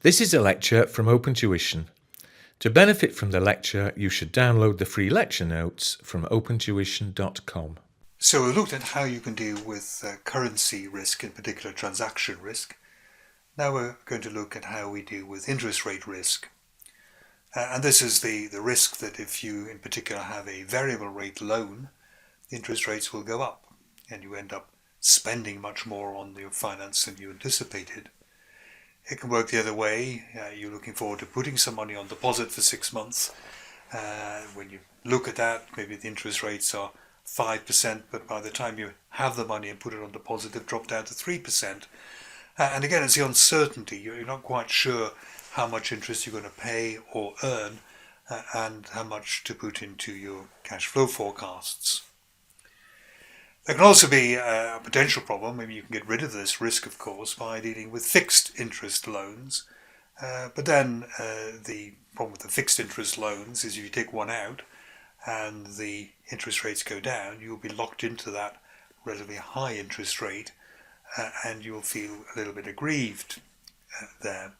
This is a lecture from Open Tuition. To benefit from the lecture, you should download the free lecture notes from opentuition.com. So we looked at how you can deal with currency risk, in particular transaction risk. Now we're going to look at how we deal with interest rate risk. And this is the risk that if you in particular have a variable rate loan, the interest rates will go up and you end up spending much more on your finance than you anticipated. It can work the other way. You're looking forward to putting some money on deposit for 6 months. When you look at that, maybe the interest rates are 5%, but by the time you have the money and put it on deposit, they've dropped down to 3%. And again, it's the uncertainty. You're not quite sure how much interest you're going to pay or earn and how much to put into your cash flow forecasts. There can also be a potential problem. Maybe you can get rid of this risk, of course, by dealing with fixed interest loans. But then the problem with the fixed interest loans is if you take one out and the interest rates go down, you'll be locked into that relatively high interest rate and you'll feel a little bit aggrieved there.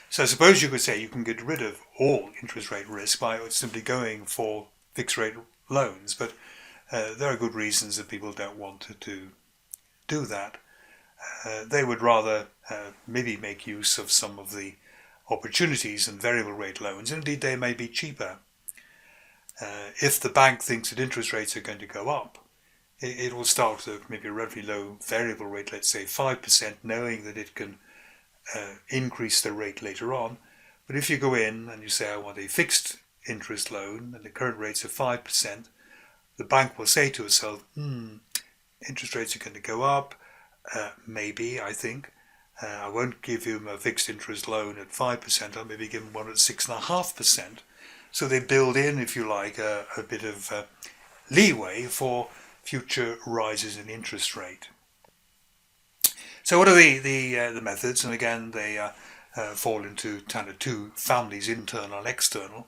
So I suppose you could say you can get rid of all interest rate risk by simply going for fixed rate loans, but there are good reasons that people don't want to do that. They would rather maybe make use of some of the opportunities in variable rate loans. Indeed, they may be cheaper. If the bank thinks that interest rates are going to go up, it will start with maybe a relatively low variable rate, let's say 5%, knowing that it can increase the rate later on. But if you go in and you say, I want a fixed interest loan and the current rates are 5%, the bank will say to itself, interest rates are going to go up, maybe, I think. I won't give him a fixed interest loan at 5%, I'll maybe give him one at 6.5%. So they build in, if you like, a bit of leeway for future rises in interest rate. So what are the methods? And again, they fall into kind of two families, internal and external.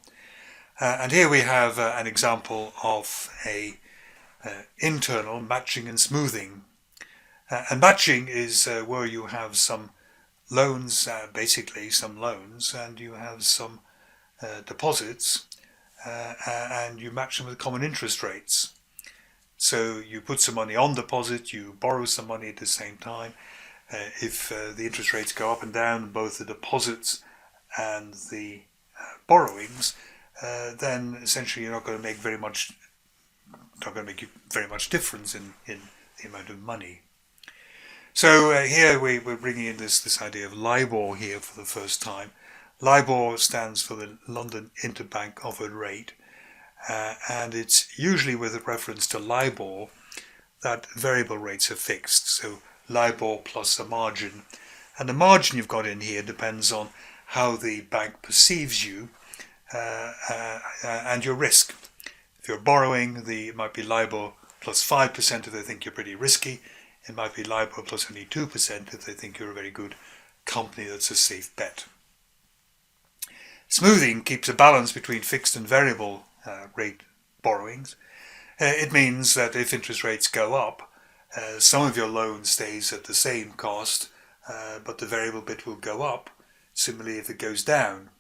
And here we have an example of a internal matching and smoothing. And matching is where you have some loans, basically some loans, and you have some deposits, and you match them with common interest rates. So you put some money on deposit, you borrow some money at the same time. If the interest rates go up and down, both the deposits and the borrowings, then essentially you're not going to make very much difference in the amount of money. So here we're bringing in this idea of LIBOR here for the first time. LIBOR stands for the London Interbank Offered Rate, and it's usually with a reference to LIBOR that variable rates are fixed. So LIBOR plus a margin, and the margin you've got in here depends on how the bank perceives you and your risk. If you're borrowing, it might be LIBOR plus 5% if they think you're pretty risky. It might be LIBOR plus only 2% if they think you're a very good company that's a safe bet. Smoothing keeps a balance between fixed and variable rate borrowings. It means that if interest rates go up, some of your loan stays at the same cost, but the variable bit will go up. Similarly, if it goes down,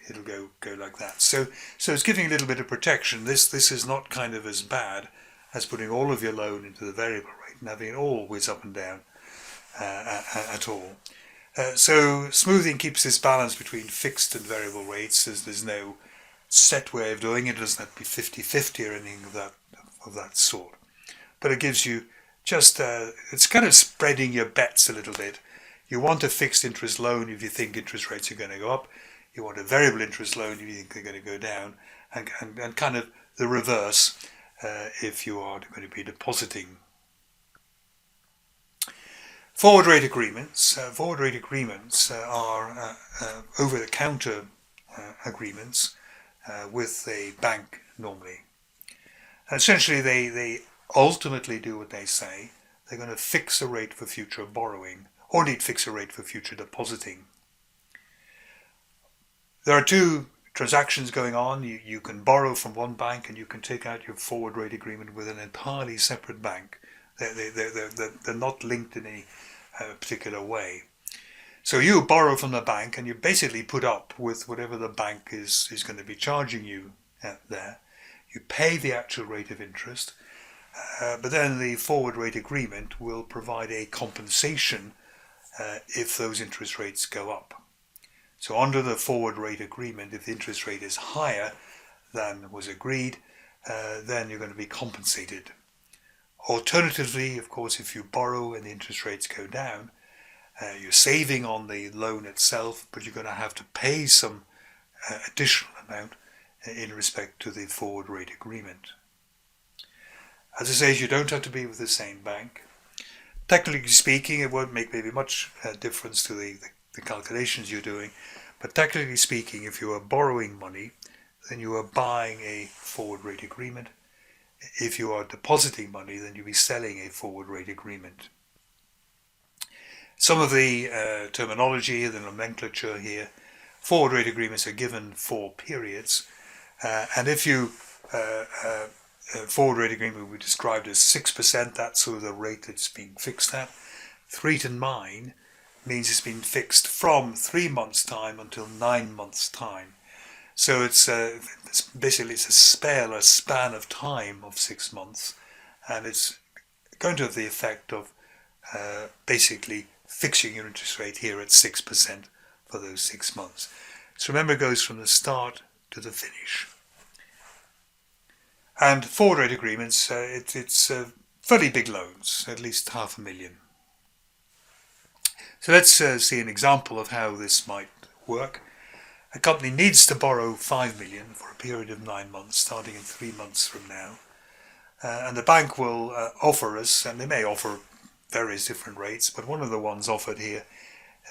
it'll go like that. So it's giving a little bit of protection. This is not kind of as bad as putting all of your loan into the variable rate and having it always up and down at all. So smoothing keeps this balance between fixed and variable rates. There's no set way of doing it. It doesn't have to be 50-50 or anything of that sort. But it gives you just, it's kind of spreading your bets a little bit. You want a fixed interest loan if you think interest rates are going to go up. You want a variable interest loan if you think they're going to go down. And kind of the reverse if you are going to be depositing. Forward rate agreements. Forward rate agreements are over-the-counter agreements with a bank normally. And essentially, they ultimately do what they say. They're going to fix a rate for future borrowing, or indeed fix a rate for future depositing. There are two transactions going on. You can borrow from one bank and you can take out your forward rate agreement with an entirely separate bank. They're not linked in any particular way. So you borrow from the bank and you basically put up with whatever the bank is going to be charging you there. You pay the actual rate of interest, but then the forward rate agreement will provide a compensation if those interest rates go up. So under the forward rate agreement, if the interest rate is higher than was agreed, then you're going to be compensated. Alternatively, of course, if you borrow and the interest rates go down, you're saving on the loan itself, but you're going to have to pay some additional amount in respect to the forward rate agreement. As I say, you don't have to be with the same bank. Technically speaking, it won't make maybe much difference to the calculations you're doing, but technically speaking, if you are borrowing money, then you are buying a forward rate agreement. If you are depositing money, then you'll be selling a forward rate agreement. Some of the terminology, the nomenclature here, forward rate agreements are given for periods, and if you forward rate agreement we described as 6%, that's sort of the rate that's being fixed at. 3 to 9 means it's been fixed from 3 months' time until 9 months' time. So it's basically it's a span of time of 6 months, and it's going to have the effect of basically fixing your interest rate here at 6% for those 6 months. So remember, it goes from the start to the finish. And forward rate agreements, it's fairly big loans, at least $500,000. So let's see an example of how this might work. A company needs to borrow $5 million for a period of 9 months, starting in 3 months from now. And the bank will offer us, and they may offer various different rates, but one of the ones offered here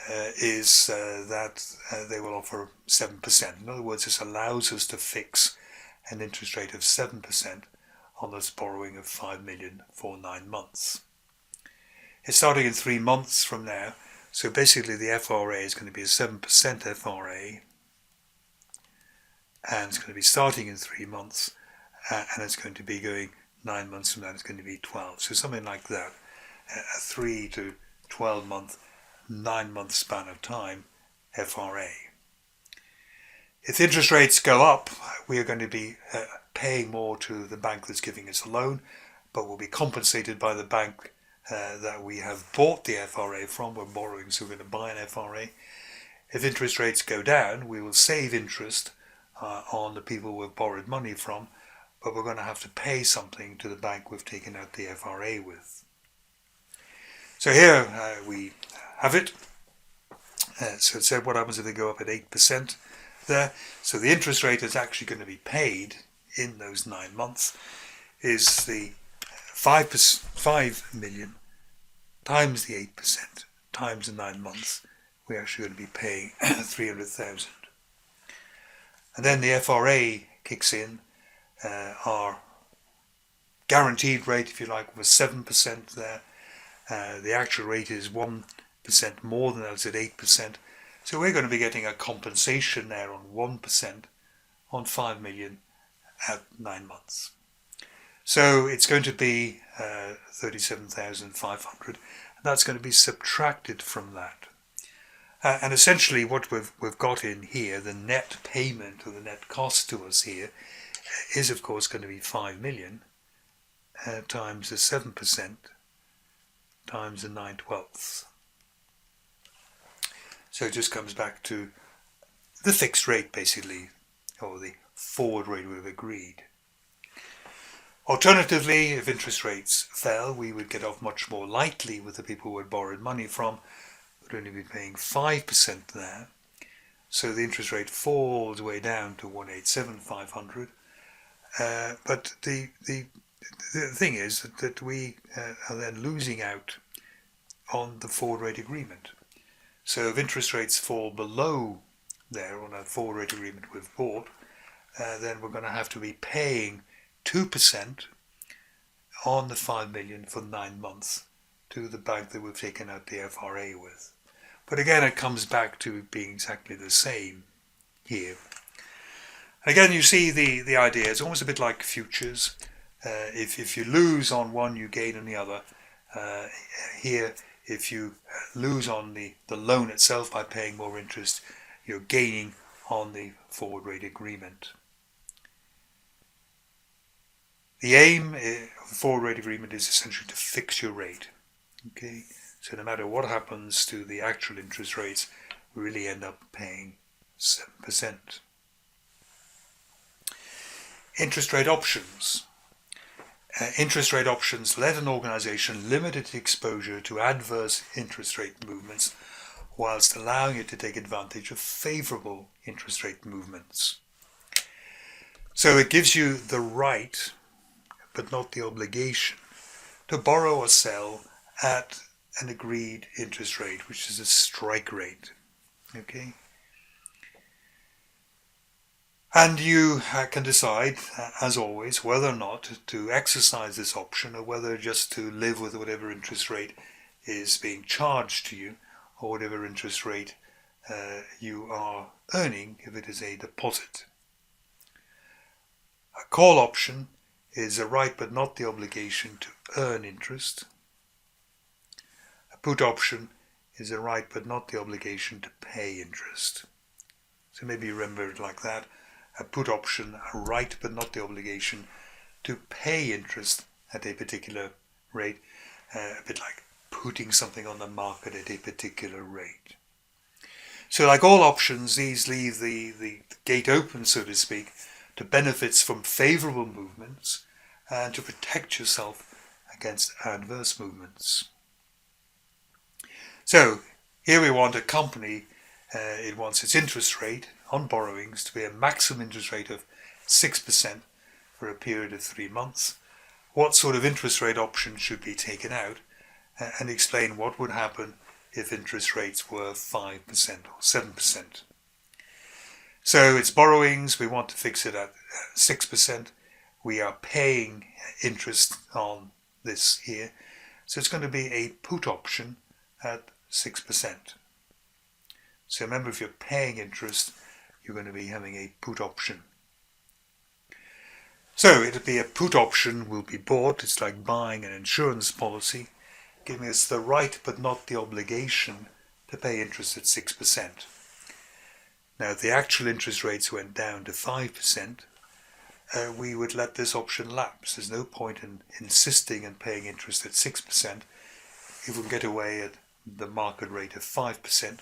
is that they will offer 7%. In other words, this allows us to fix an interest rate of 7% on this borrowing of $5 million for 9 months. It's starting in 3 months from now, so basically the FRA is going to be a 7% FRA, and it's going to be starting in 3 months, and it's going to be going 9 months from that, it's going to be 12. So something like that, a 3 to 12 month, 9 month span of time, FRA. If interest rates go up, we are going to be paying more to the bank that's giving us a loan, but we'll be compensated by the bank that we have bought the FRA from. We're borrowing, so we're going to buy an FRA. If interest rates go down, we will save interest on the people we've borrowed money from, but we're going to have to pay something to the bank we've taken out the FRA with. So here we have it. So it said what happens if they go up at 8% there. So the interest rate that's actually going to be paid in those 9 months is the 5 million times the 8% times the 9 months. We're actually going to be paying 300,000. And then the FRA kicks in, our guaranteed rate, if you like, was 7% there. The actual rate is 1% more than that, it's at 8%. So we're going to be getting a compensation there on 1% on 5 million at 9 months. So it's going to be 37,500, and that's going to be subtracted from that. And essentially what we've got in here, the net payment or the net cost to us here, is of course going to be 5 million times the 7% times the 9/12. So it just comes back to the fixed rate basically, or the forward rate we've agreed. Alternatively, if interest rates fell, we would get off much more lightly with the people we had borrowed money from. We'd only be paying 5% there. So the interest rate falls way down to 187,500. But the thing is that we are then losing out on the forward rate agreement. So if interest rates fall below there on a forward rate agreement we've bought, then we're going to have to be paying 2% on the 5 million for 9 months to the bank that we've taken out the FRA with. But again, it comes back to being exactly the same here. Again, you see the idea. It's almost a bit like futures. If you lose on one, you gain on the other. Here, if you lose on the loan itself by paying more interest, you're gaining on the forward rate agreement. The aim of the forward rate agreement is essentially to fix your rate. Okay, so no matter what happens to the actual interest rates, we really end up paying 7%. Interest rate options. Interest rate options let an organisation limit its exposure to adverse interest rate movements whilst allowing it to take advantage of favourable interest rate movements. So it gives you the right, but not the obligation, to borrow or sell at an agreed interest rate, which is a strike rate. Okay? And you can decide, as always, whether or not to exercise this option or whether just to live with whatever interest rate is being charged to you or whatever interest rate you are earning if it is a deposit. A call option is a right but not the obligation to earn interest. A put option is a right but not the obligation to pay interest. So maybe you remember it like that. A put option, a right but not the obligation to pay interest at a particular rate, a bit like putting something on the market at a particular rate. So like all options, these leave the gate open, so to speak, to benefits from favourable movements and to protect yourself against adverse movements. So here we want a company, it wants its interest rate on borrowings to be a maximum interest rate of 6% for a period of 3 months. What sort of interest rate option should be taken out, and explain what would happen if interest rates were 5% or 7%. So it's borrowings, we want to fix it at 6%. We are paying interest on this here. So it's going to be a put option at 6%. So remember, if you're paying interest, you're going to be having a put option. So it'll be a put option will be bought. It's like buying an insurance policy, giving us the right but not the obligation to pay interest at 6%. Now, if the actual interest rates went down to 5%, we would let this option lapse. There's no point in insisting and paying interest at 6% if we can get away at the market rate of 5%.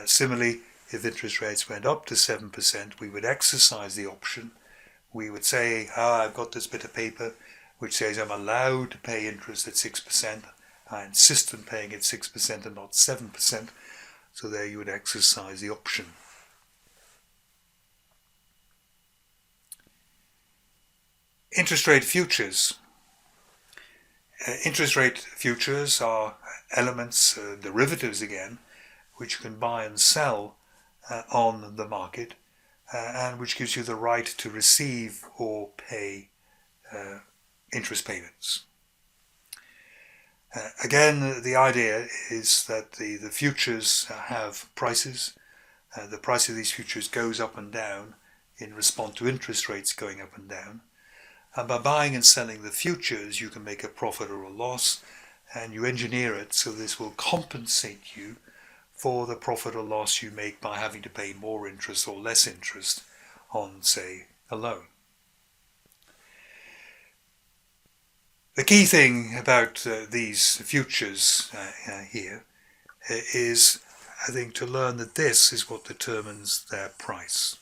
Similarly, if interest rates went up to 7%, we would exercise the option. We would say, I've got this bit of paper which says I'm allowed to pay interest at 6%. I insist on paying at 6% and not 7%. So there you would exercise the option. Interest rate futures. Interest rate futures are elements, derivatives again, which you can buy and sell on the market, and which gives you the right to receive or pay interest payments. Again, the idea is that the futures have prices. The price of these futures goes up and down in response to interest rates going up and down. And by buying and selling the futures, you can make a profit or a loss, and you engineer it so this will compensate you for the profit or loss you make by having to pay more interest or less interest on, say, a loan. The key thing about these futures here is, I think, to learn that this is what determines their price.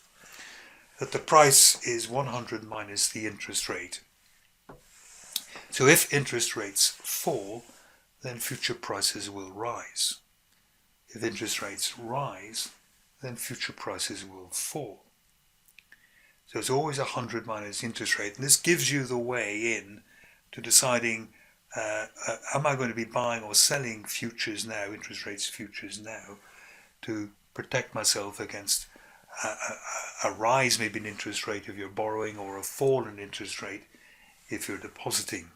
That the price is 100 minus the interest rate. So if interest rates fall, then future prices will rise. If interest rates rise, then future prices will fall. So it's always 100 minus interest rate, and this gives you the way in to deciding, am I going to be buying or selling futures now, interest rates futures now, to protect myself against a rise maybe in interest rate if you're borrowing, or a fall in interest rate if you're depositing.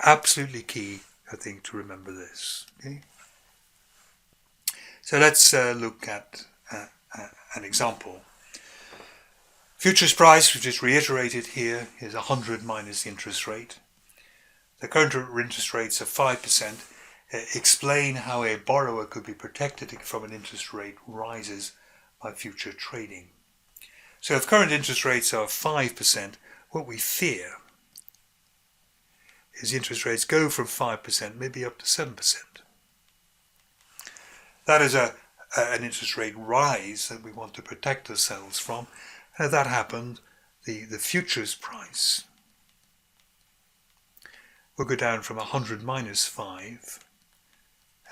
Absolutely key, I think, to remember this. Okay? So let's look at an example. Futures price, which is reiterated here, is 100 minus the interest rate. The current interest rates are 5%. explain how a borrower could be protected from an interest rate rises by future trading. So if current interest rates are 5%, what we fear is interest rates go from 5% maybe up to 7%. That is an interest rate rise that we want to protect ourselves from. And if that happened, the futures price will go down from 100 minus 5,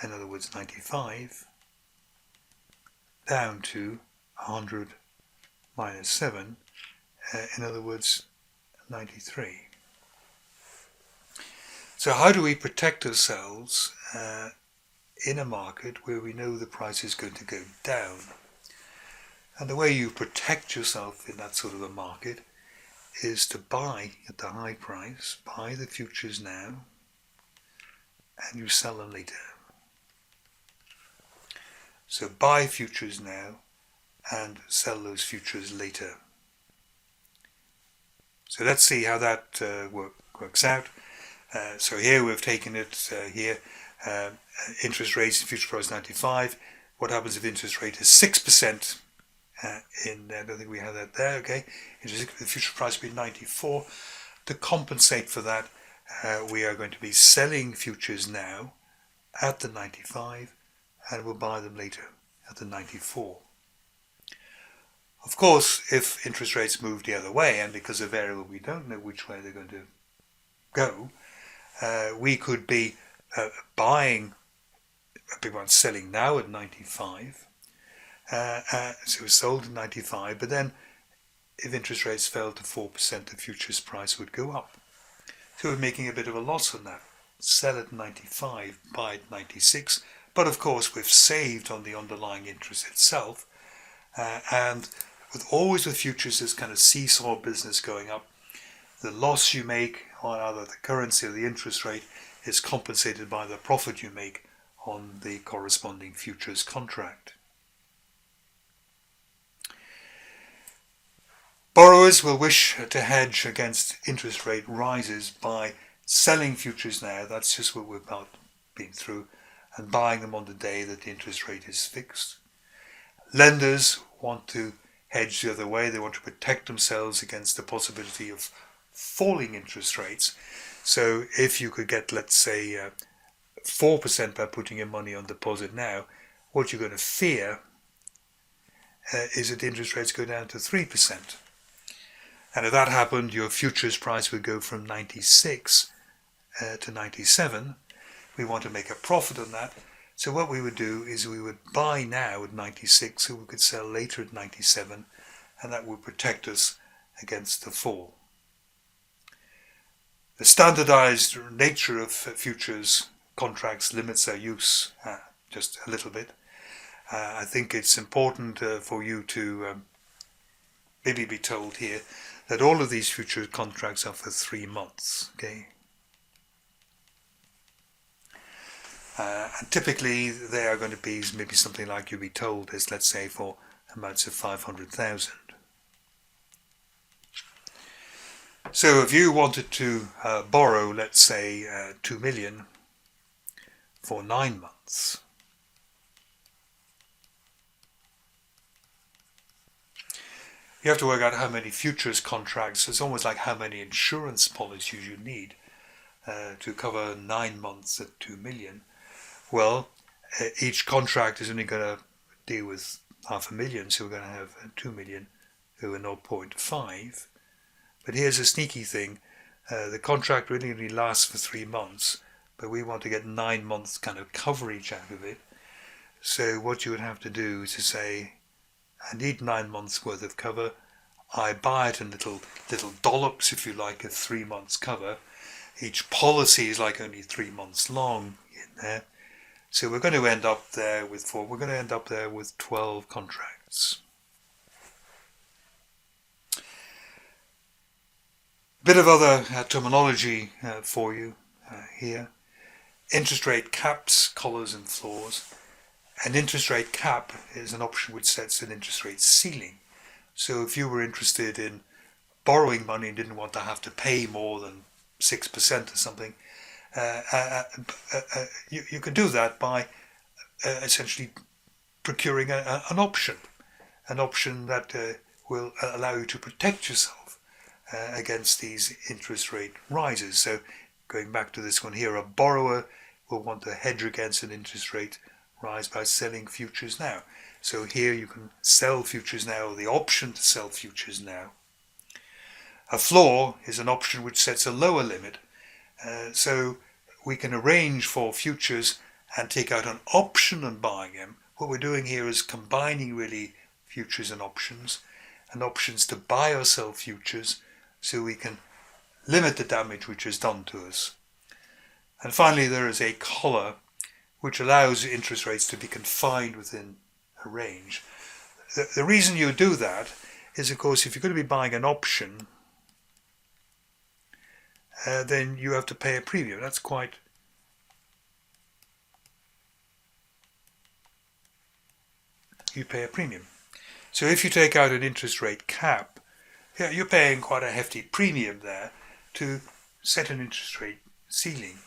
in other words 95, down to 100 minus 7, in other words 93. So how do we protect ourselves in a market where we know the price is going to go down? And the way you protect yourself in that sort of a market is to buy at the high price, buy the futures now, and you sell them later. So buy futures now and sell those futures later. So let's see how that works out. So here we've taken it here, interest rates in future price 95. What happens if interest rate is 6%? I don't think we have that there, okay. The future price will be 94. To compensate for that, we are going to be selling futures now at the 95 and we'll buy them later at the 94. Of course, if interest rates move the other way, and because of variable we don't know which way they're going to go, we could be buying a big one, selling now at 95. So it was sold at 95, but then if interest rates fell to 4%, the futures price would go up. So we're making a bit of a loss on that. Sell at 95, buy at 96, but of course we've saved on the underlying interest itself, and always with futures this kind of seesaw business going up. The loss you make on either the currency or the interest rate is compensated by the profit you make on the corresponding futures contract. Borrowers will wish to hedge against interest rate rises by selling futures now, that's just what we've been through, and buying them on the day that the interest rate is fixed. Lenders want to hedge the other way, they want to protect themselves against the possibility of falling interest rates. So if you could get, let's say, 4% by putting your money on deposit now, what you're going to fear is that interest rates go down to 3%. And if that happened, your futures price would go from 96 to 97. We want to make a profit on that. So what we would do is we would buy now at 96 so we could sell later at 97, and that would protect us against the fall. The standardized nature of futures contracts limits our use just a little bit. I think it's important for you to maybe be told here that all of these futures contracts are for 3 months, okay? And typically they are going to be maybe something like you'll be told is, let's say, for amounts of 500,000. So if you wanted to borrow, let's say, 2 million for 9 months, you have to work out how many futures contracts. It's almost like how many insurance policies you need to cover 9 months at 2 million. Well, each contract is only going to deal with 500,000, so we're going to have 2 million over 0.5. But here's a sneaky thing. The contract really only lasts for 3 months, but we want to get 9 months kind of coverage out of it. So what you would have to do is to say, I need 9 months worth of cover. I buy it in little dollops, if you like, of 3 months cover. Each policy is like only 3 months long in there. So we're going to end up there with 12 contracts. A bit of other terminology for you here. Interest rate caps, collars and floors. An interest rate cap is an option which sets an interest rate ceiling. So if you were interested in borrowing money and didn't want to have to pay more than 6% or something, You can do that by essentially procuring an option that will allow you to protect yourself against these interest rate rises. So going back to this one here, a borrower will want to hedge against an interest rate rise by selling futures now. So here you can sell futures now, the option to sell futures now. A floor is an option which sets a lower limit, so we can arrange for futures and take out an option on buying them. What we're doing here is combining really futures and options to buy or sell futures so we can limit the damage which is done to us. And finally, there is a collar which allows interest rates to be confined within a range. The reason you do that is, of course, if you're going to be buying an option, then you have to pay a premium. That's quite you pay a premium. So if you take out an interest rate cap, you're paying quite a hefty premium there to set an interest rate ceiling.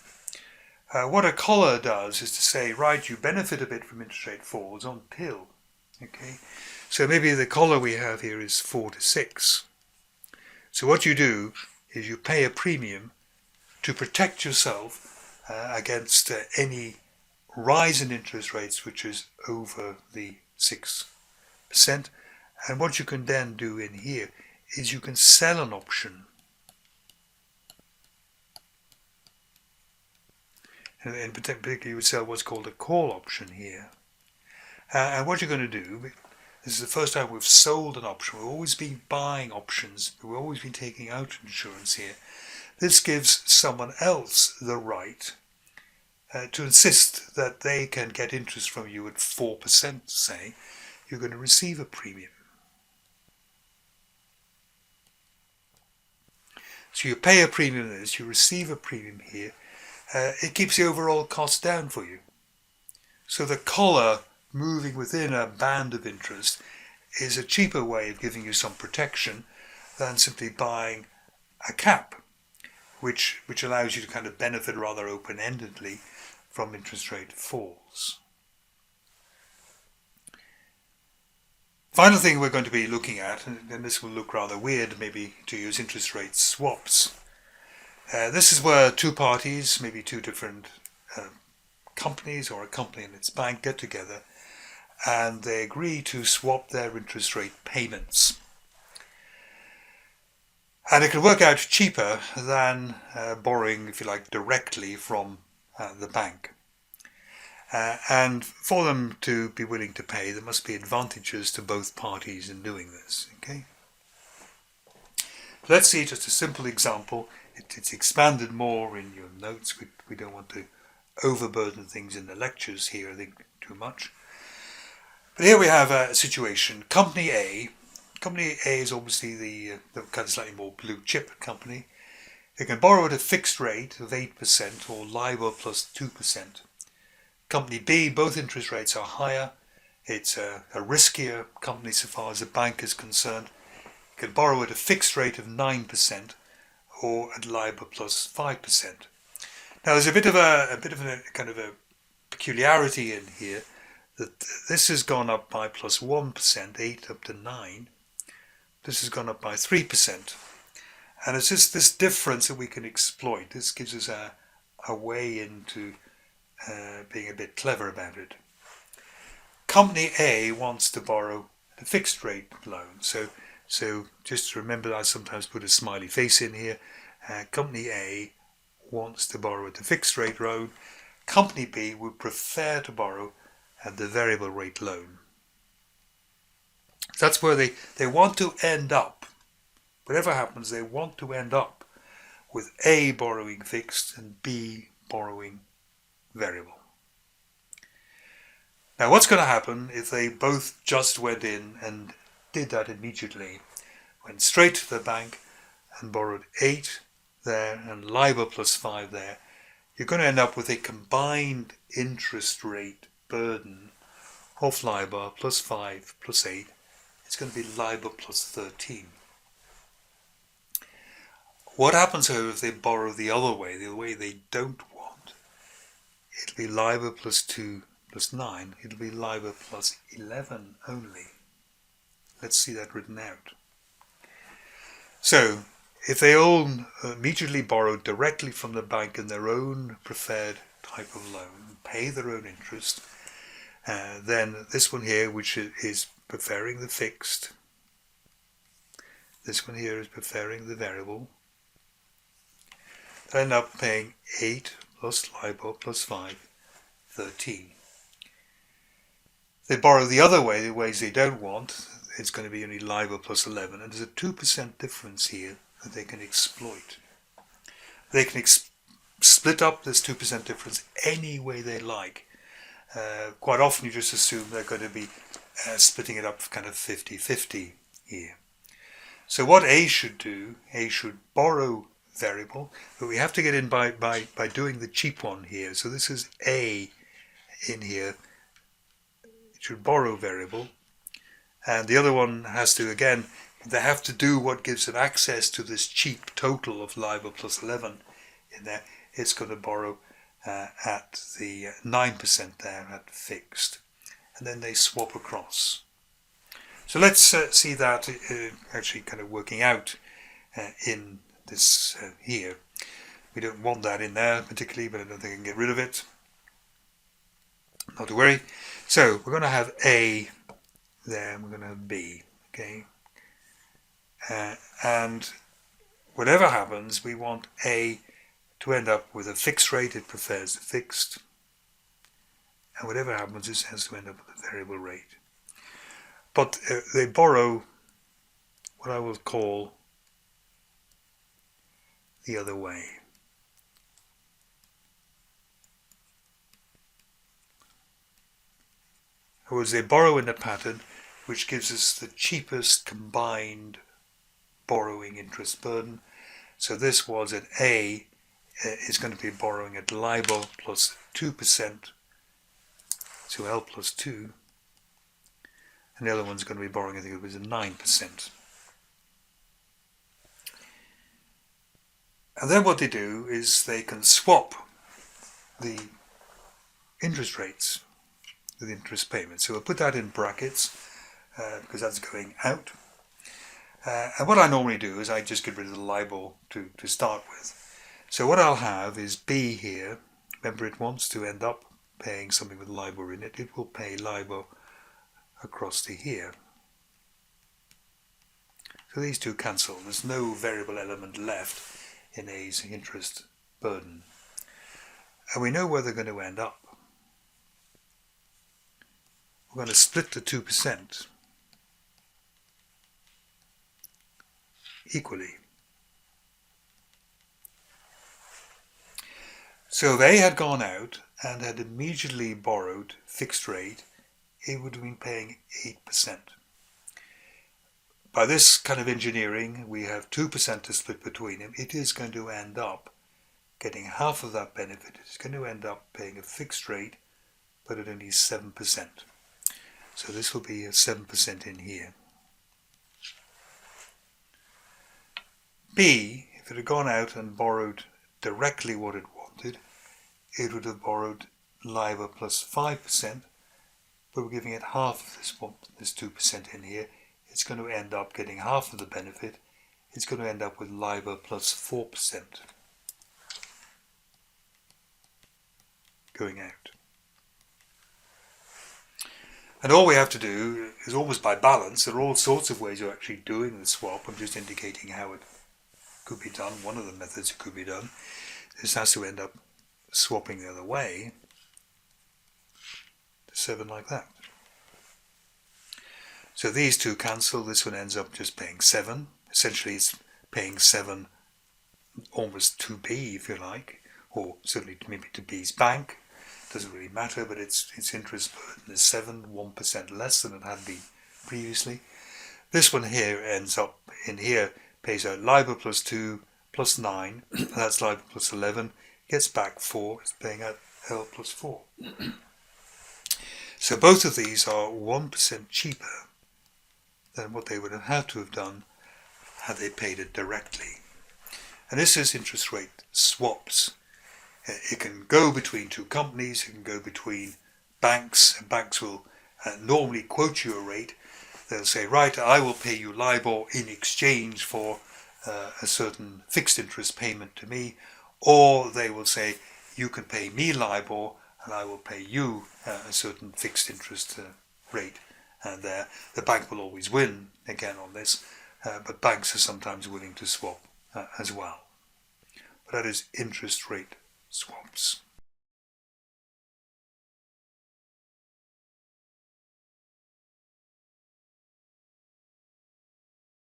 What a collar does is to say, right, you benefit a bit from interest rate falls until, okay? So maybe the collar we have here is 4 to 6. So what you do is you pay a premium to protect yourself against any rise in interest rates which is over the 6%. And what you can then do in here is you can sell an option. And in particular, you would sell what's called a call option here. And what you're going to do, this is the first time we've sold an option. We've always been buying options. We've always been taking out insurance here. This gives someone else the right to insist that they can get interest from you at 4%, say. You're going to receive a premium. So you pay a premium on this, you receive a premium here. It keeps the overall cost down for you. So the collar moving within a band of interest is a cheaper way of giving you some protection than simply buying a cap, which allows you to kind of benefit rather open-endedly from interest rate falls. Final thing we're going to be looking at, and this will look rather weird maybe to use interest rate swaps. This is where two parties, maybe two different companies or a company and its bank get together and they agree to swap their interest rate payments. And it can work out cheaper than borrowing, if you like, directly from the bank. And for them to be willing to pay, there must be advantages to both parties in doing this. Okay. Let's see just a simple example. It's expanded more in your notes. We don't want to overburden things in the lectures here, I think, too much. But here we have a situation. Company A is obviously the kind of slightly more blue chip company. They can borrow at a fixed rate of 8% or LIBOR plus 2%. Company B, both interest rates are higher. It's a riskier company so far as the bank is concerned. You can borrow at a fixed rate of 9% or at LIBOR plus 5%. Now there's a bit of a kind of a peculiarity in here that this has gone up by plus 1%, 8 up to 9. This has gone up by 3. And it's just this difference that we can exploit. This gives us a way into being a bit clever about it. Company A wants to borrow a fixed rate loan. So just remember, I sometimes put a smiley face in here. Company A wants to borrow at the fixed rate loan. Company B would prefer to borrow at the variable rate loan. That's where they want to end up. Whatever happens, they want to end up with A borrowing fixed and B borrowing variable. Now what's going to happen if they both just went in and did that immediately, went straight to the bank and borrowed 8 there and LIBOR plus 5 there? You're going to end up with a combined interest rate burden of LIBOR plus 5 plus 8. It's going to be LIBOR plus 13. What happens, however, if they borrow the other way they don't want? it'll be LIBOR plus 2 plus 9. It'll be LIBOR plus 11 only. Let's see that written out. So, if they all immediately borrow directly from the bank in their own preferred type of loan, pay their own interest, then this one here, which is preferring the fixed, this one here is preferring the variable, they end up paying 8 plus LIBOR plus 5, 13. They borrow the other way, the ways they don't want, it's going to be only LIBOR plus 11, and there's a 2% difference here that they can exploit. They can split up this 2% difference any way they like. Quite often you just assume they're going to be splitting it up kind of 50-50 here. So what A should do, A should borrow variable, but we have to get in by doing the cheap one here. So this is A in here. It should borrow variable. And the other one has to, again, they have to do what gives them access to this cheap total of LIBOR plus 11 in there. It's going to borrow at the 9% there at fixed. And then they swap across. So let's see that actually kind of working out in this here. We don't want that in there particularly, but I don't think I can get rid of it. Not to worry. So we're going to have A there, and we're going to have B. Okay. And whatever happens, we want A to end up with a fixed rate. It prefers the fixed. And whatever happens, it has to end up with a variable rate. But they borrow what I will call the other way. In other words, they borrow in a pattern which gives us the cheapest combined borrowing interest burden. So this was at A is going to be borrowing at LIBOR plus 2%, so L plus 2. And the other one's going to be borrowing, I think it was at 9%. And then what they do is they can swap the interest rates with interest payments. So we'll put that in brackets because that's going out. And what I normally do is I just get rid of the LIBOR to start with. So what I'll have is B here. Remember, it wants to end up paying something with LIBOR in it. It will pay LIBOR across to here. So these two cancel. There's no variable element left in A's interest burden. And we know where they're going to end up. We're going to split the 2% equally. So if A had gone out and had immediately borrowed fixed rate, it would have been paying 8%. By this kind of engineering, we have 2% to split between them. It is going to end up getting half of that benefit. It's going to end up paying a fixed rate, but at only 7%. So this will be a 7% in here. B, if it had gone out and borrowed directly what it wanted, it would have borrowed LIBOR plus 5%, but we're giving it half of this 2% in here. It's going to end up getting half of the benefit. It's going to end up with LIBOR plus 4% going out. And all we have to do is almost by balance. There are all sorts of ways of actually doing the swap. I'm just indicating how it could be done. One of the methods it could be done. This has to end up swapping the other way to 7 like that. So these two cancel. This one ends up just paying 7. Essentially it's paying 7 almost to B, if you like, or certainly maybe to B's bank. Doesn't really matter, but its interest burden is 7, 1% less than it had been previously. This one here ends up in here, pays out LIBOR plus 2 plus 9, that's LIBOR plus 11, gets back 4, it's paying out L plus 4. So both of these are 1% cheaper than what they would have had to have done had they paid it directly. And this is interest rate swaps. It can go between two companies, it can go between banks, and banks will normally quote you a rate. They'll say, right, I will pay you LIBOR in exchange for a certain fixed interest payment to me, or they will say, you can pay me LIBOR and I will pay you a certain fixed interest rate. And the bank will always win again on this, but banks are sometimes willing to swap as well. But that is interest rate swaps.